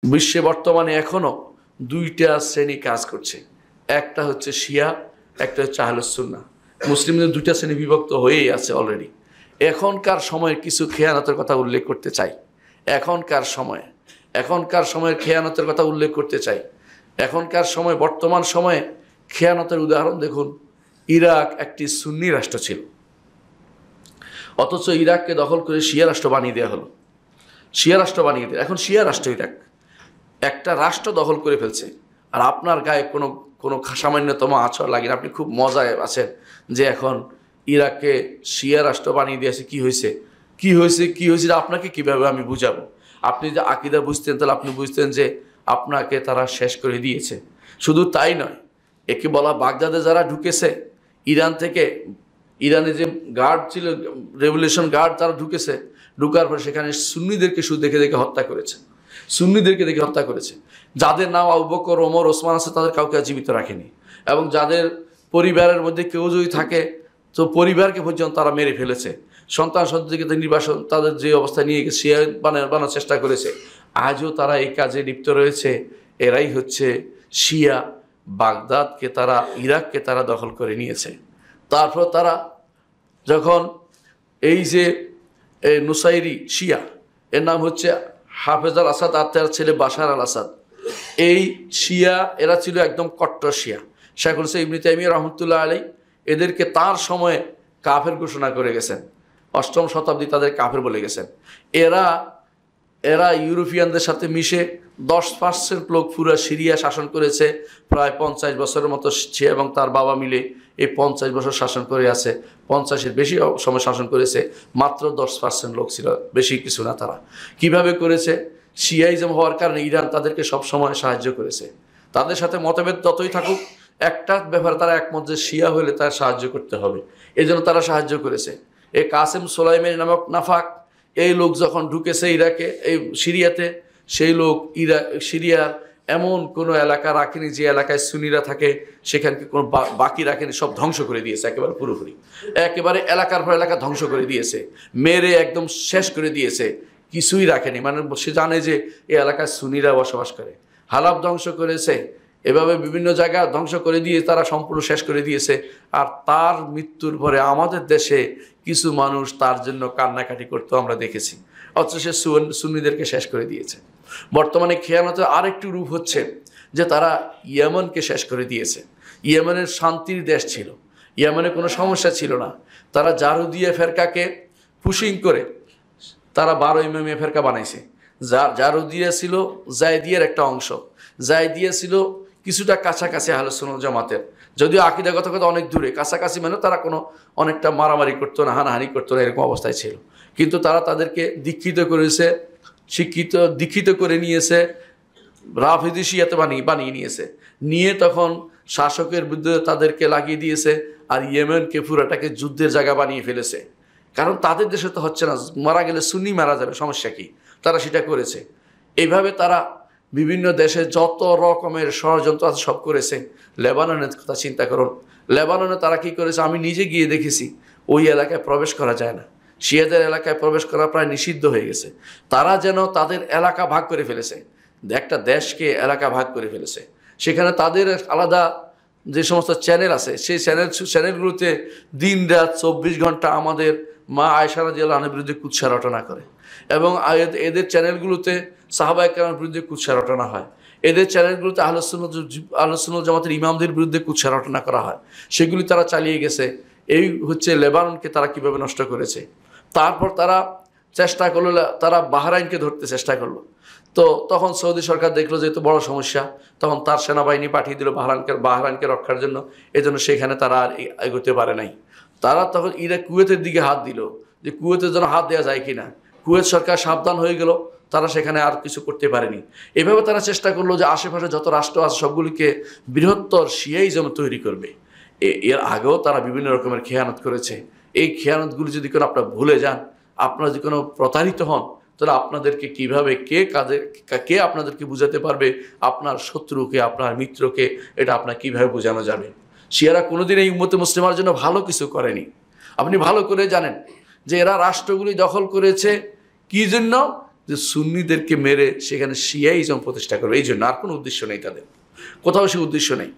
বিশ্বে বর্তমানে এখনো দুইটা শ্রেণী কাজ করছে, একটা হচ্ছে শিয়া, একটা হচ্ছে আহলুস সুন্নাহ। মুসলিমদের দুইটা শ্রেণী বিভক্ত হয়েই আছে অলরেডি। এখনকার সময়ের কিছু খেয়ানতের কথা উল্লেখ করতে চাই। এখনকার সময়ের খেয়ানতের কথা উল্লেখ করতে চাই। এখনকার সময়, বর্তমান সময়ে খেয়ানতের উদাহরণ দেখুন। ইরাক একটি সুন্নি রাষ্ট্র ছিল, অথচ ইরাককে দখল করে শিয়া রাষ্ট্র বানিয়ে দেওয়া হলো। এখন শিয়া রাষ্ট্র ইরাক একটা রাষ্ট্র দখল করে ফেলছে, আর আপনার গায়ে কোনো সামান্যতম আছর লাগে না। আপনি খুব মজায় আছেন যে এখন ইরাককে শিয়া রাষ্ট্র বানিয়ে দিয়েছে। কি হয়েছে আপনাকে কিভাবে আমি বুঝাবো? আপনি যে আকীদা বুঝতেন, তাহলে আপনি বুঝতেন যে আপনাকে তারা শেষ করে দিয়েছে। শুধু তাই নয়, একে বলা বাগদাদে যারা ঢুকেছে ইরান থেকে, ইরানে যে গার্ড ছিল, রেভলিউশন গার্ড, তারা ঢুকার পর সেখানে সুন্নিদেরকে শুধু দেখে হত্যা করেছে। যাদের নাম আবু বকর, ওমর, ওসমান আছে, তাদের কাউকে জীবিত রাখেনি। এবং যাদের পরিবারের মধ্যে কেউ যদি থাকে, তো পরিবারকে পর্যন্ত তারা মেরে ফেলেছে। সন্তান সন্ততিকে নির্বাসন, তাদের যে অবস্থায় নিয়ে গিয়ে শিয়া বানানোর চেষ্টা করেছে। আজও তারা এই কাজে লিপ্ত রয়েছে। এরাই হচ্ছে শিয়া। বাগদাদকে তারা, ইরাককে তারা দখল করে নিয়েছে। তারপর তারা যখন এই যে নুসাইরি শিয়া, এর নাম হচ্ছে হাফেজ আল আসাদ, আর তার ছেলে বাশার আল আসাদ, এই শিয়া এরা ছিল একদম কট্টর শিয়া। শেখুল ইসলাম ইবনে তাইমিয়া রাহমাতুল্লাহ আলাইহি এদেরকে তার সময়ে কাফের ঘোষণা করে গেছেন। 8ম শতাব্দী তাদের কাফের বলে গেছেন। এরা ইউরোপিয়ানদের সাথে মিশে 10% লোক পুরো সিরিয়া শাসন করেছে। প্রায় 50 বছরের মতো সে এবং তার বাবা মিলে এই 50 বছর শাসন করে আছে। 50-এর বেশি সময় শাসন করেছে। মাত্র 10% লোক ছিল, বেশি কিছু না। তারা কিভাবে করেছে? শিয়াইজম হওয়ার কারণে ইরান তাদেরকে সব সময় সাহায্য করেছে। তাদের সাথে মতভেদ যতই থাকুক, একটা ব্যাপারে তারা একমত যে শিয়া হলে তার সাহায্য করতে হবে, এই জন্য তারা সাহায্য করেছে। এই কাসেম সোলাইমানি নামক নাফাক, এই লোক যখন ঢুকেছে ইরাকে, এই সিরিয়াতে, সেই লোক সিরিয়ার এমন কোনো এলাকা রাখেনি যে এলাকায় সুন্নিরা থাকে, সেখানকে কোনো বাকি রাখেনি, সব ধ্বংস করে দিয়েছে একেবারে পুরোপুরি। একেবারে এলাকার পর এলাকা ধ্বংস করে দিয়েছে, মেরে একদম শেষ করে দিয়েছে, কিছুই রাখেনি। মানে সে জানে যে এই এলাকায় সুন্নিরা বসবাস করে। হালাব ধ্বংস করেছে, এভাবে বিভিন্ন জায়গা ধ্বংস করে দিয়ে তারা সম্পূর্ণ শেষ করে দিয়েছে। আর তার মৃত্যুর পরে আমাদের দেশে কিছু মানুষ তার জন্য কান্নাকাটি করতে আমরা দেখেছি, অথচ সে সুন্নিদেরকে শেষ করে দিয়েছে। বর্তমানে খেয়ানতের আরেকটি রূপ হচ্ছে যে তারা ইয়েমেনকে শেষ করে দিয়েছে। ইয়েমেনের শান্তির দেশ ছিল, ইয়েমেনে কোনো সমস্যা ছিল না। তারা জারুদিয়া ফেরকাকে পুশিং করে তারা 12 ইমামিয়া ফেরকা বানাইছে। জারুদিয়া ছিল জায়দিয়ার একটা অংশ। জায়দিয়া ছিল কিছুটা কাছাকাছি আহলে সুন্নাত জামাতের, যদিও আকীদাগত কথা অনেক দূরে। কাছাকাছি মানে তারা অনেকটা মারামারি করতো না, হানাহানি করতো না, এরকম অবস্থায় ছিল। কিন্তু তারা তাদেরকে দীক্ষিত করে নিয়েছে, রাফিদি শিয়াতে বানিয়ে নিয়ে তখন শাসকের বিরুদ্ধে তাদেরকে লাগিয়ে দিয়েছে। আর ইয়েমেনকে পুরাটাকে যুদ্ধের জায়গা বানিয়ে ফেলেছে। কারণ তাদের দেশে তো হচ্ছে না, মারা গেলে সুন্নি মারা যাবে, সমস্যা কি? তারা সেটা করেছে। এইভাবে তারা বিভিন্ন দেশে যত রকমের ষড়যন্ত্র আছে সব করেছে। লেবাননের কথা চিন্তা করুন। লেবাননে তারা কি করেছে? আমি নিজে গিয়ে দেখেছি, ওই এলাকায় প্রবেশ করা যায় না। শিয়াদের এলাকায় প্রবেশ করা প্রায় নিষিদ্ধ হয়ে গেছে। তারা যেন তাদের এলাকা ভাগ করে ফেলেছে, একটা দেশকে এলাকা ভাগ করে ফেলেছে। সেখানে তাদের আলাদা যে সমস্ত চ্যানেল আছে, সেই চ্যানেলগুলোতে দিন রাত 24 ঘন্টা আমাদের মা আয়েশা রাদিয়াল্লাহু আনহার বিরুদ্ধে কুৎসা রটনা করে। এবং এদের চ্যানেলগুলোতে সাহাবায়ে কেরামের বিরুদ্ধে কুৎসা রটনা হয়। এদের চ্যানেলগুলোতে আহলে সুন্নাত জামাতের ইমামদের বিরুদ্ধে কুৎসা রটনা করা হয়। সেগুলি তারা চালিয়ে গেছে। এই হচ্ছে লেবাননকে তারা কিভাবে নষ্ট করেছে। তারপর তারা চেষ্টা করলো, তারা বাহরাইনকে ধরতে চেষ্টা করলো। তো তখন সৌদি সরকার দেখলো যে এত বড় সমস্যা, তখন তার সেনাবাহিনী পাঠিয়ে দিল বাহরাইনকে রক্ষার জন্য। এজন্য সেখানে তারা আর এগোতে পারে নাই। তারা তখন কুয়েতের দিকে হাত দিল, যে কুয়েতের জন্য হাত দেওয়া যায় কিনা। কুয়েত সরকার সাবধান হয়ে গেল, তারা সেখানে আর কিছু করতে পারেনি। এভাবে তারা চেষ্টা করলো যে আশেপাশে যত রাষ্ট্র আছে সবগুলিকে বৃহত্তর শিয়াইজম তৈরি করবে। এর আগেও তারা বিভিন্ন রকমের খেয়ানত করেছে। এই খেয়ানতগুলি যদি কোনো আপনারা ভুলে যান, আপনারা যদি কোনো প্রতারিত হন, তাহলে আপনাদেরকে কিভাবে কে আপনাদেরকে বুঝাতে পারবে? আপনার শত্রুকে, আপনার মিত্রকে, এটা আপনার কিভাবে বোঝানো যাবে? শিয়ারা কোনোদিন এই উম্মতে মুসলিমার জন্য ভালো কিছু করেনি। আপনি ভালো করে জানেন যে এরা রাষ্ট্রগুলি দখল করেছে কি জন্য? যে সুন্নিদেরকে মেরে সেখানে শিয়াইজম প্রতিষ্ঠা করবে, এই জন্য, আর কোনো উদ্দেশ্য নেই তাদের, কোথাও সে উদ্দেশ্য নেই।